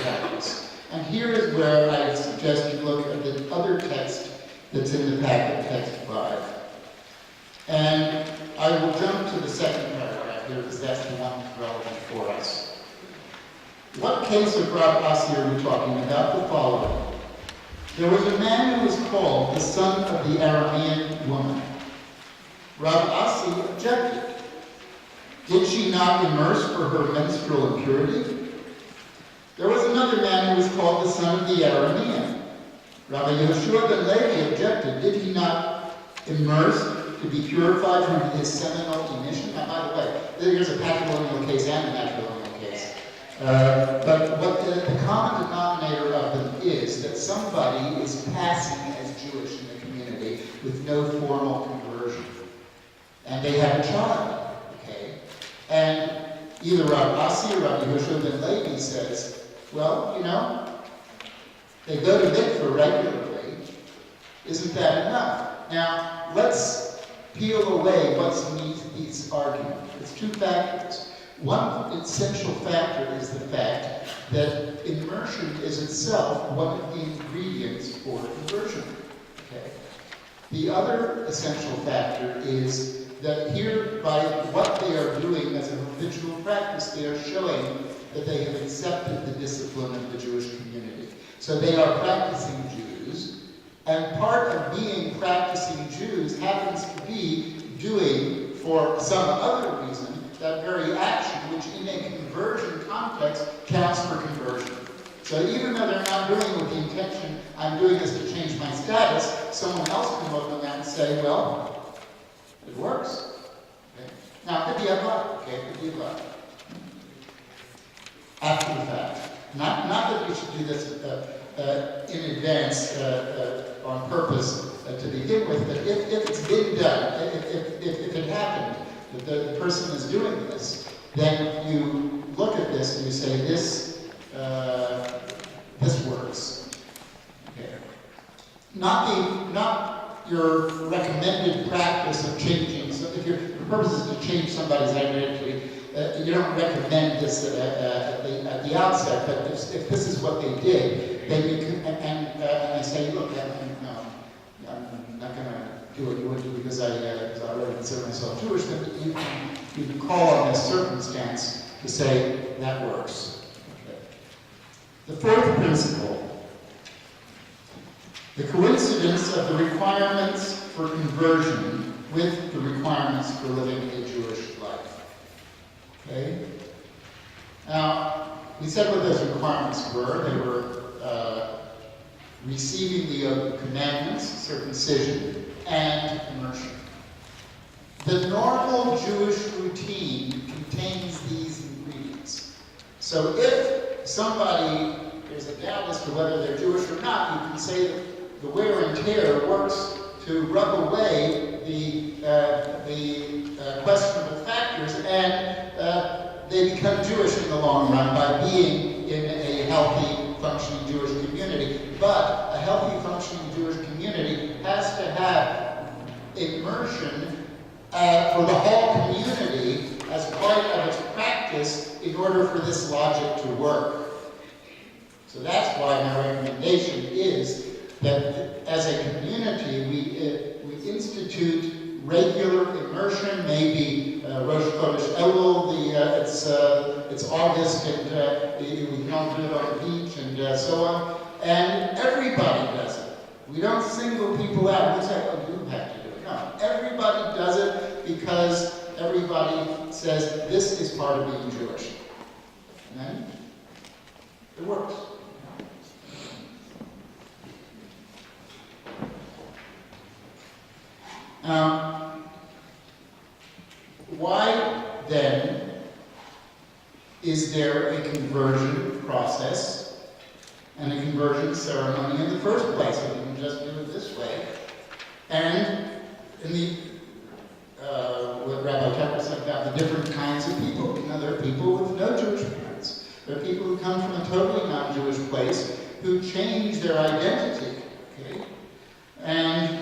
practice. And here is where I suggest you look at the other text that's in the packet, text 5. And I will jump to the second paragraph here because that's the one that's relevant for us. What case of Rav Asi are we talking about? The following. There was a man who was called the son of the Aramean woman. Rav Asi objected. Did she not immerse for her menstrual impurity? There was another man who was called the son of the Aramean. Rabbi Yehoshua ben Levi objected. Did he not immerse to be purified from his seminal emission? Now, by the way, here's a patrilineal case and a matrilineal case. But what the common denominator of them is that somebody is passing as Jewish in the community with no formal conversion. And they have a child, okay? And either Rav Asi or Rabbi Yehoshua ben Levi says, well, you know, they go to mikveh regularly. Isn't that enough? Now, let's peel away what's beneath these arguments. It's two factors. One essential factor is the fact that immersion is itself one of the ingredients for conversion. Okay? The other essential factor is that here, by what they are doing as a habitual practice, they are showing that they have accepted the discipline of the Jewish community. So they are practicing Jews, and part of being practicing Jews happens to be doing, for some other reason, that very action, which in a conversion context counts for conversion. So even though they're not doing it with the intention, I'm doing this to change my status, someone else can look on that and say, well, it works. Okay. Now, it could be a luck, okay? It could be a luck. After the fact. Not that we should do this in advance on purpose to begin with, but if it's been done, if it happened, that the person is doing this, then you look at this and you say, this works. Okay. Not your recommended practice of changing. So if your purpose is to change somebody's identity, you don't recommend this at the outset. But if this is what they did, then you can, and they say, look, I'm not going to do what you would do because I already consider myself Jewish. Then you can call on this circumstance to say that works. Okay. The fourth principle. The coincidence of the requirements for conversion with the requirements for living a Jewish life. Okay? Now, we said what those requirements were. They were receiving the commandments, circumcision, and immersion. The normal Jewish routine contains these ingredients. So if there's a doubt as to whether they're Jewish or not, you can say that the wear and tear works to rub away the questionable factors, and they become Jewish in the long run by being in a healthy, functioning Jewish community. But a healthy, functioning Jewish community has to have immersion for the whole community as part of its practice in order for this logic to work. So that's why my recommendation is that as a community we institute regular immersion, maybe Rosh Chodesh Elul, it's August and we can all do it on the beach and so on. And everybody does it. We don't single people out. We say, oh, you have to do it. No, everybody does it because everybody says this is part of being Jewish. And then it works. Why then is there a conversion process and a conversion ceremony in the first place? We can just do it this way. And in what Rabbi Tucker said about the different kinds of people, there are people with no Jewish parents. There are people who come from a totally non-Jewish place who change their identity. Okay? And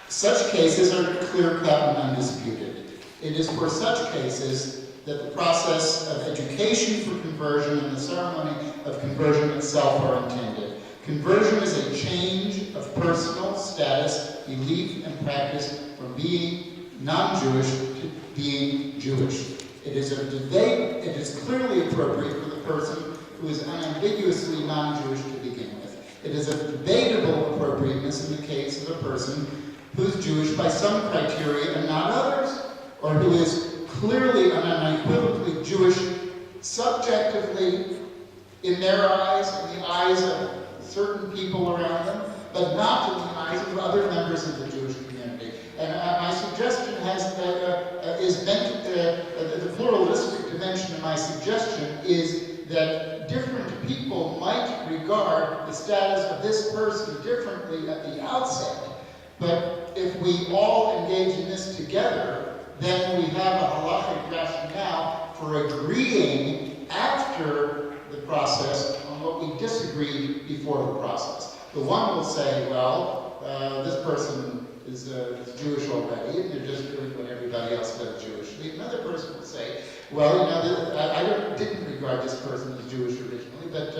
such cases are clear-cut and undisputed. It is for such cases that the process of education for conversion and the ceremony of conversion itself are intended. Conversion is a change of personal status, belief, and practice from being non-Jewish to being Jewish. It is clearly appropriate for the person who is unambiguously non-Jewish to begin with. It is of debatable appropriateness in the case of a person who is Jewish by some criteria and not others, or who is clearly and unequivocally Jewish subjectively in their eyes, in the eyes of certain people around them, but not in the eyes of other members of the Jewish community. And my suggestion is meant, the pluralistic dimension of my suggestion is that different people might regard the status of this person differently at the outset, but if we all engage in this together, then we have a halachic rationale for agreeing after the process on what we disagreed before the process. The one will say, well, this person is Jewish already, and they're just doing what everybody else does Jewishly. Another person will say, well, you know, I didn't regard this person as Jewish originally, but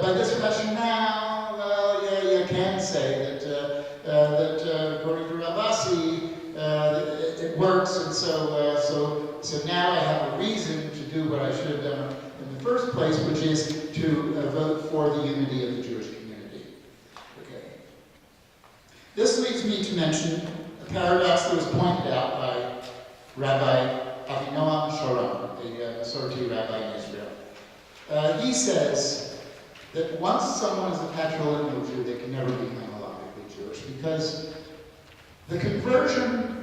by this rationale, well, yeah, you can say that according to Ravasi, it works, and so now I have a reason to do what I should have done in the first place, which is to vote for the unity of the Jewish community. Okay. This leads me to mention a paradox that was pointed out by Rabbi Avinoam Sharon, the Masorti rabbi in Israel. He says that once someone is a patrilineal Jew, they can never become halachically Jewish, because the conversion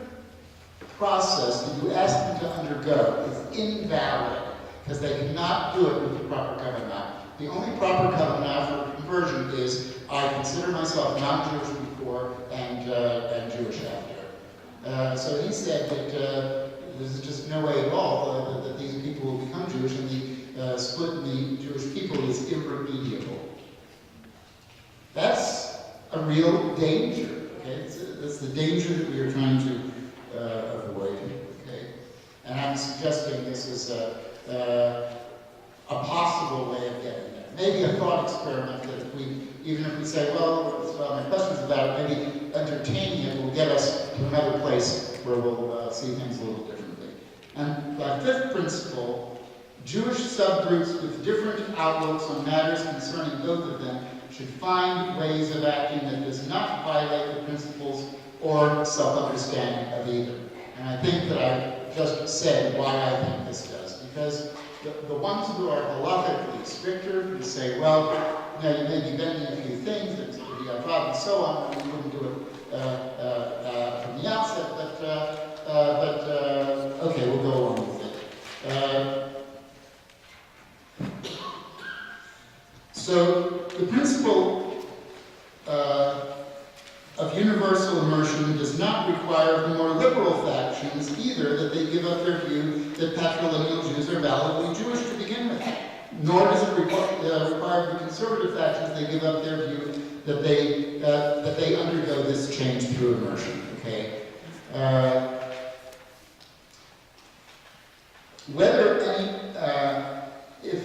process that you ask them to undergo is invalid, because they cannot do it with the proper kavanah. The only proper kavanah for conversion is, I consider myself non-Jewish before and Jewish after. So he said that there's just no way at all that these people will become Jewish, and the split in the Jewish people is irremediable. That's a real danger. Okay? That's the danger that we are trying to avoid. Okay? And I'm suggesting this is a possible way of getting there. Maybe a thought experiment that even if we say, well, my question's about it, maybe entertaining it will get us to another place where we'll see things a little differently. And by fifth principle, Jewish subgroups with different outlooks on matters concerning both of them should find ways of acting that does not violate the principles or self-understanding of either. And I think that I just said why I think this does. Because the ones who are halakhically stricter, who say, well, you know, you may be bending a few things, there's going to be a problem, and so on, and we wouldn't do it from the outset, but okay, we'll go along with it. So the principle of universal immersion does not require the more liberal factions either that they give up their view that patrilineal Jews are validly Jewish to begin with, nor does it require the conservative factions they give up their view that they undergo this change through immersion. Okay. Whether any, if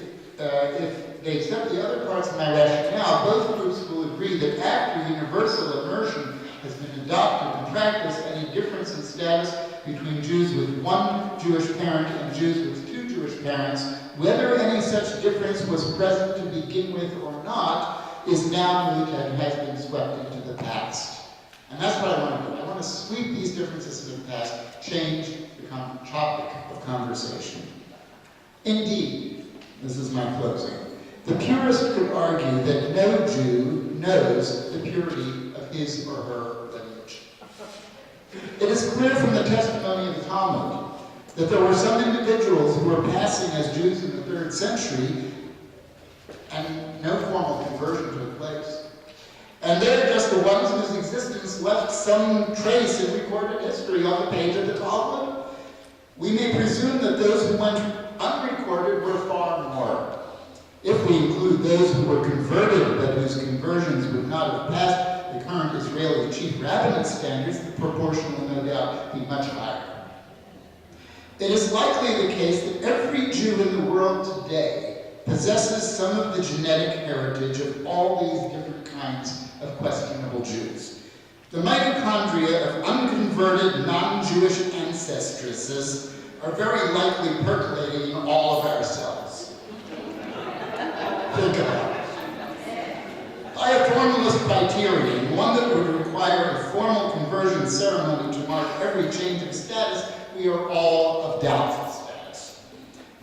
they accept the other parts of my rationale, both groups will agree that after universal immersion has been adopted in practice, any difference in status between Jews with one Jewish parent and Jews with two Jewish parents, whether any such difference was present to begin with or not, is now moot and has been swept into the past. And that's what I want to do. I want to sweep these differences into the past, change the topic of conversation. Indeed, this is my closing, the purist could argue that no Jew knows the purity of his or her lineage. It is clear from the testimony of the Talmud that there were some individuals who were passing as Jews in the 3rd century and no formal conversion took place. And they're just the ones whose existence left some trace in recorded history on the page of the Talmud. We may presume that those who went unrecorded were far more. If we include those who were converted but whose conversions would not have passed the current Israeli chief rabbinate standards, the proportion will no doubt be much higher. It is likely the case that every Jew in the world today possesses some of the genetic heritage of all these different kinds of questionable Jews. The mitochondria of unconverted non-Jewish ancestresses are very likely percolating in all of our cells. Think about it. By a formalist criterion, one that would require a formal conversion ceremony to mark every change of status, we are all of doubtful status.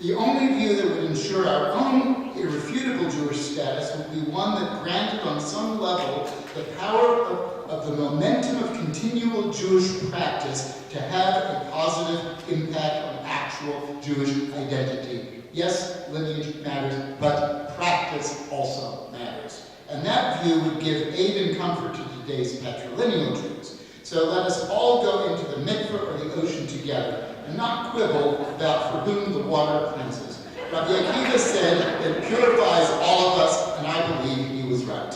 The only view that would ensure our own irrefutable Jewish status would be one that granted on some level the power of the momentum of continual Jewish practice to have a positive impact on actual Jewish identity. Yes, lineage matters, but practice also matters. And that view would give aid and comfort to today's patrilineal Jews. So let us all go into the mikveh or the ocean together and not quibble about for whom the water cleanses. Rabbi Akiva said it purifies all of us, and I believe he was right.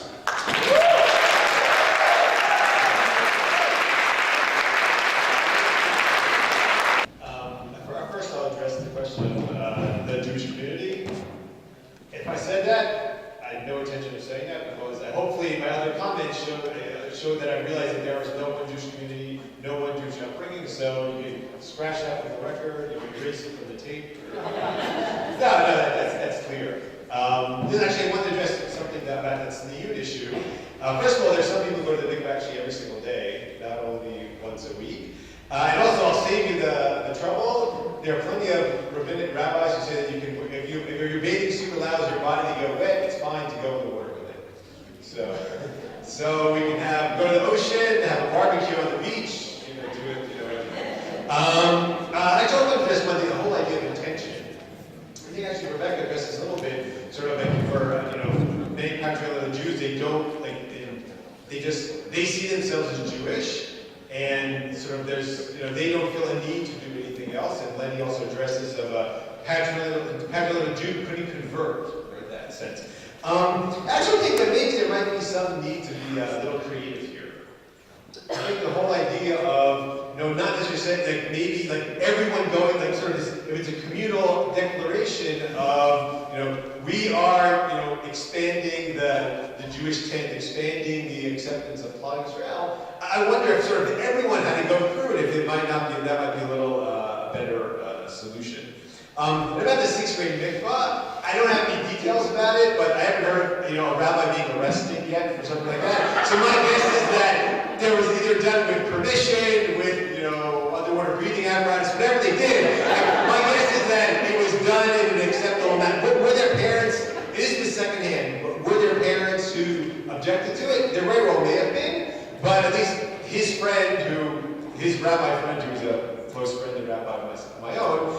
First I'll address the question of the Jewish community. If I said that, I had no intention of saying that because hopefully my other comments showed that I realized that there was no one Jewish community, no one Jewish upbringing, so you can scratch that with the record, you can erase it from the tape. That's clear. This actually I want to address something that's the Yud issue. First of all, there's some people who go to the mikveh actually every single day, not only once a week. And also, I'll save you the trouble. There are plenty of rabbinic rabbis who say that you can, if your bathing suit allows your body to get wet, it's fine to go in the water with it. So we can go to the ocean, have a barbecue on the beach, do it, I told them this one thing, the whole idea of intention. I think actually Rebecca addressed this a little bit, sort of like for many patrilineal Jews, they don't they see themselves as Jewish. And sort of they don't feel a need to do anything else. And Lenny also addresses of a patrilineal Jew couldn't convert, in that sense. I actually think that maybe there might be some need to be a little creative here. I think the whole idea of, not necessarily saying like maybe like everyone going like sort of this, if it's a communal declaration of, we are, expanding the Jewish tent, expanding the acceptance of Plot Israel. I wonder if sort of everyone had to go through it, if it might not be, that might be a little better solution. About the 6th grade mikvah, I don't have any details about it, but I haven't heard, a rabbi being arrested yet for something like that. So my guess is that there was either done with permission, with, underwater breathing apparatus, whatever they did. My guess is that it was done in an acceptable manner. Were there parents, it is the second hand, but were there parents who objected to it? There very well may have been, but at least his rabbi friend, who was a close friend and rabbi of my own,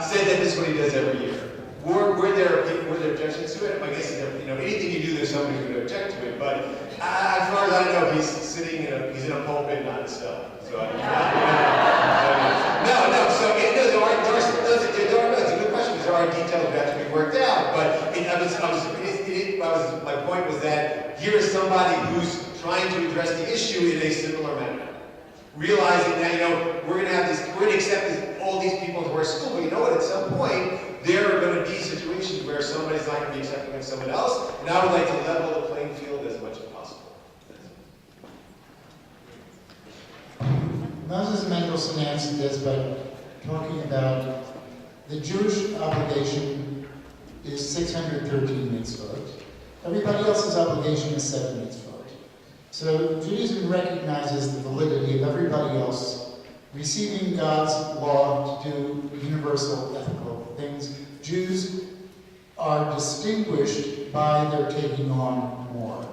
said that this is what he does every year. Were there objections to it? My guess is that, anything you do, there's somebody who's going to object to it. But as far as I know, he's sitting he's in a pulpit, not in a cell. So no. So it's a good question because there are details that have to be worked out. But my point was that here is somebody who's trying to address the issue in a similar manner. Realizing that, we're going to accept all these people into our school, but you know what, at some point, there are going to be situations where somebody's not going to be accepting of someone else, and I would like to level the playing field as much as possible. Moses Mendelssohn answered this by talking about the Jewish obligation is 613 mitzvot. Everybody else's obligation is 7 mitzvot. So Judaism recognizes the validity of everybody else receiving God's law to do universal ethical things. Jews are distinguished by their taking on more.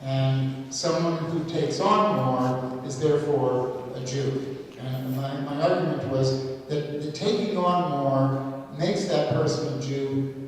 And someone who takes on more is therefore a Jew. And my argument was that the taking on more makes that person a Jew